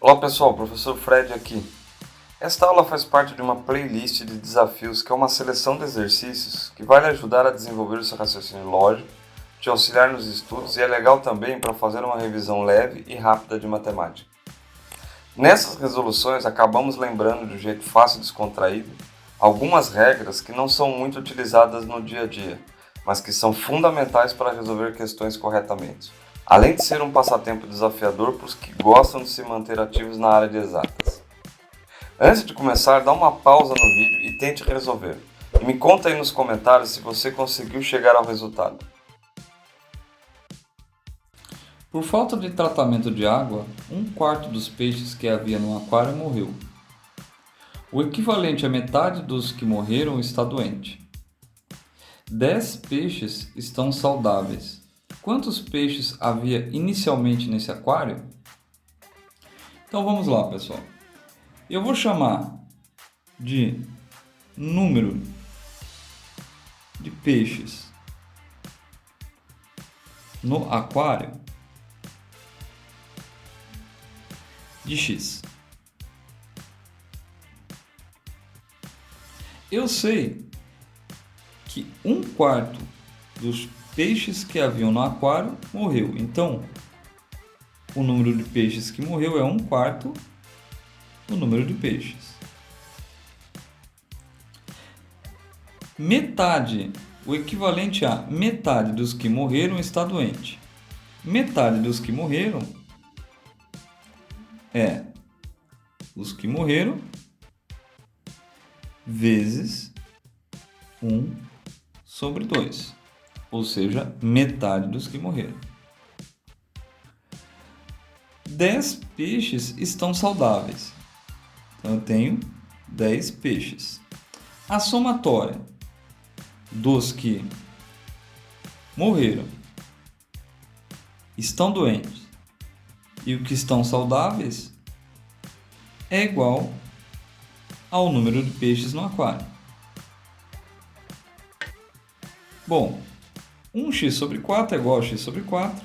Olá pessoal, professor Fred aqui. Esta aula faz parte de uma playlist de desafios que é uma seleção de exercícios que vai lhe ajudar a desenvolver o seu raciocínio lógico, te auxiliar nos estudos e é legal também para fazer uma revisão leve e rápida de matemática. Nessas resoluções acabamos lembrando de um jeito fácil e descontraído algumas regras que não são muito utilizadas no dia a dia, mas que são fundamentais para resolver questões corretamente. Além de ser um passatempo desafiador para os que gostam de se manter ativos na área de exatas. Antes de começar, dá uma pausa no vídeo e tente resolver. E me conta aí nos comentários se você conseguiu chegar ao resultado. Por falta de tratamento de água, 1/4 dos peixes que havia no aquário morreu. O equivalente a metade dos que morreram está doente. 10 peixes estão saudáveis. Quantos peixes havia inicialmente nesse aquário? Então vamos lá, pessoal. Eu vou chamar de número de peixes no aquário de X. Eu sei que 1/4 dos peixes que haviam no aquário morreu. Então, o número de peixes que morreu é 1/4 do número de peixes. Metade, o equivalente a metade dos que morreram está doente. Metade dos que morreram é os que morreram vezes 1/2. Ou seja, metade dos que morreram. 10 peixes estão saudáveis. Então eu tenho 10 peixes. A somatória dos que morreram, estão doentes e os que estão saudáveis é igual ao número de peixes no aquário. Bom, 1x/4 é igual a x/4,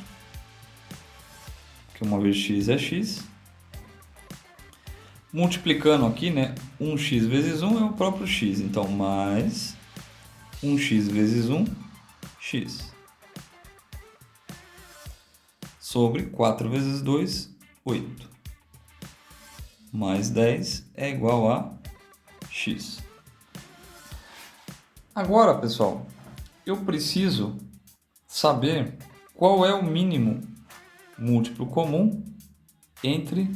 que uma vez x é x. Multiplicando aqui, né? 1x vezes 1 é o próprio x, então mais 1x vezes 1, x. Sobre 4 vezes 2, 8. Mais 10 é igual a x. Agora, pessoal, eu preciso saber qual é o mínimo múltiplo comum entre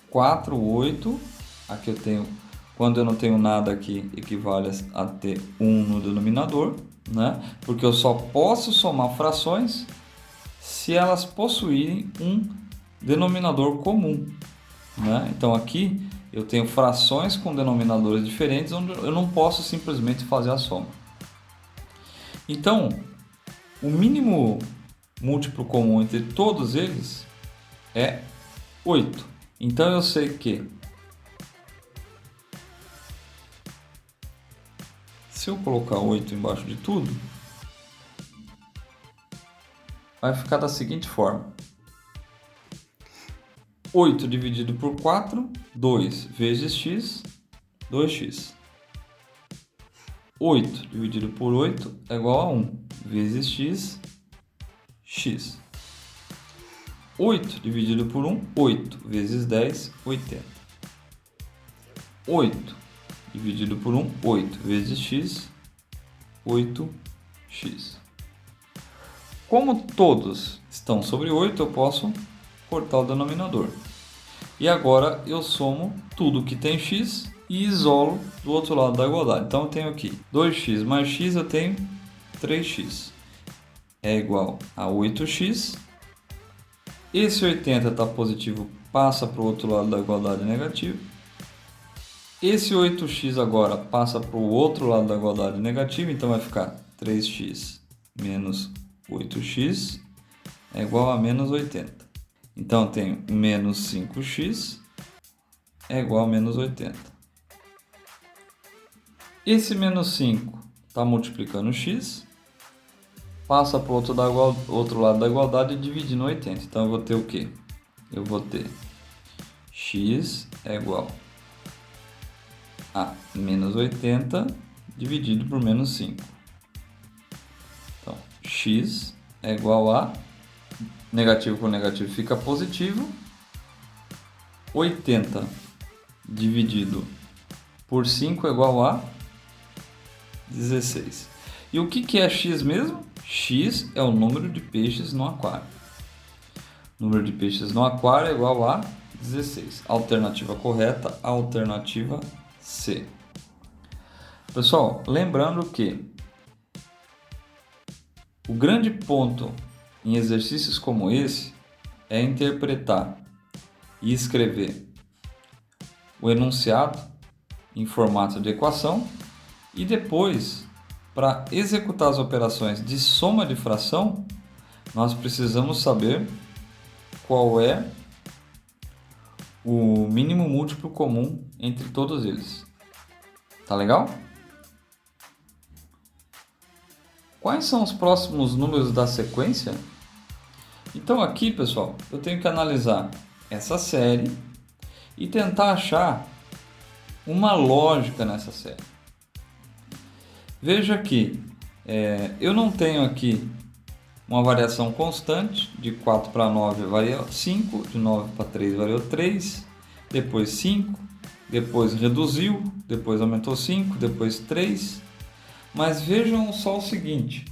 4, 8, aqui eu tenho, quando eu não tenho nada aqui, equivale a ter 1 no denominador, né? Porque eu só posso somar frações se elas possuírem um denominador comum, né? Então aqui eu tenho frações com denominadores diferentes, onde eu não posso simplesmente fazer a soma. Então, o mínimo múltiplo comum entre todos eles é 8. Então eu sei que se eu colocar 8 embaixo de tudo, vai ficar da seguinte forma. 8 dividido por 4, 2 vezes x, 2x. 8 dividido por 8 é igual a 1 vezes x, x. 8 dividido por 1, 8 vezes 10, 80. 8 dividido por 1, 8 vezes x, 8x. Como todos estão sobre 8, eu posso cortar o denominador. E agora eu somo tudo que tem x e isolo do outro lado da igualdade. Então eu tenho aqui 2x mais x, eu tenho 3x. É igual a 8x. Esse 80 está positivo, passa para o outro lado da igualdade negativo. Esse 8x agora passa para o outro lado da igualdade negativa, então vai ficar 3x menos 8x é igual a menos 80. Então eu tenho menos 5x é igual a menos 80. Esse menos 5 está multiplicando x, passa para o outro lado da igualdade e dividindo 80. Então eu vou ter o quê? Eu vou ter x é igual a menos 80 dividido por menos 5. Então, x é igual a, negativo com negativo fica positivo, 80 dividido por 5 é igual a 16. E o que é x mesmo? X é o número de peixes no aquário. O número de peixes no aquário é igual a 16. Alternativa correta, alternativa C. Pessoal, lembrando que o grande ponto em exercícios como esse é interpretar e escrever o enunciado em formato de equação e depois, para executar as operações de soma de fração, nós precisamos saber qual é o mínimo múltiplo comum entre todos eles. Tá legal? Quais são os próximos números da sequência? Então aqui, pessoal, eu tenho que analisar essa série e tentar achar uma lógica nessa série. Veja que eu não tenho aqui uma variação constante, de 4 para 9 variou 5, de 9 para 3 variou 3, depois 5, depois reduziu, depois aumentou 5, depois 3. Mas vejam só o seguinte,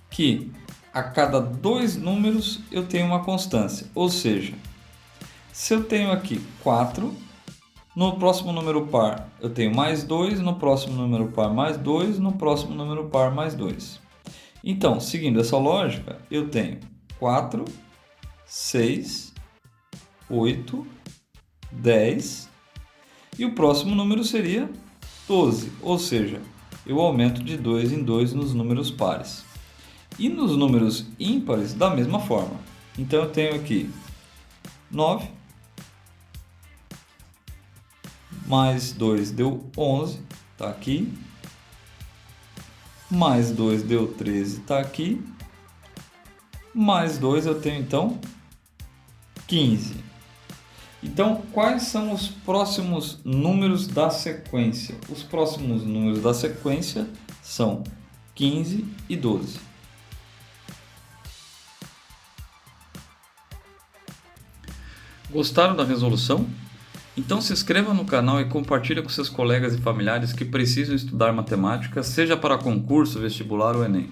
que a cada 2 números eu tenho uma constância, ou seja, se eu tenho aqui 4, no próximo número par eu tenho mais 2, no próximo número par mais 2, no próximo número par mais 2. Então, seguindo essa lógica, eu tenho 4, 6, 8, 10 e o próximo número seria 12, ou seja, eu aumento de 2 em 2 nos números pares. E nos números ímpares, da mesma forma. Então, eu tenho aqui 9, mais 2 deu 11, está aqui. Mais 2 deu 13, está aqui. Mais 2 eu tenho então 15. Então, quais são os próximos números da sequência? Os próximos números da sequência são 15 e 12. Gostaram da resolução? Então se inscreva no canal e compartilhe com seus colegas e familiares que precisam estudar matemática, seja para concurso, vestibular ou Enem.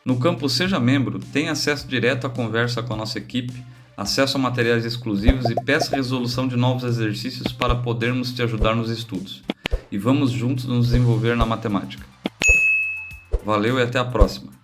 No campo Seja Membro, tem acesso direto à conversa com a nossa equipe, acesso a materiais exclusivos e peça resolução de novos exercícios para podermos te ajudar nos estudos. E vamos juntos nos desenvolver na matemática. Valeu e até a próxima!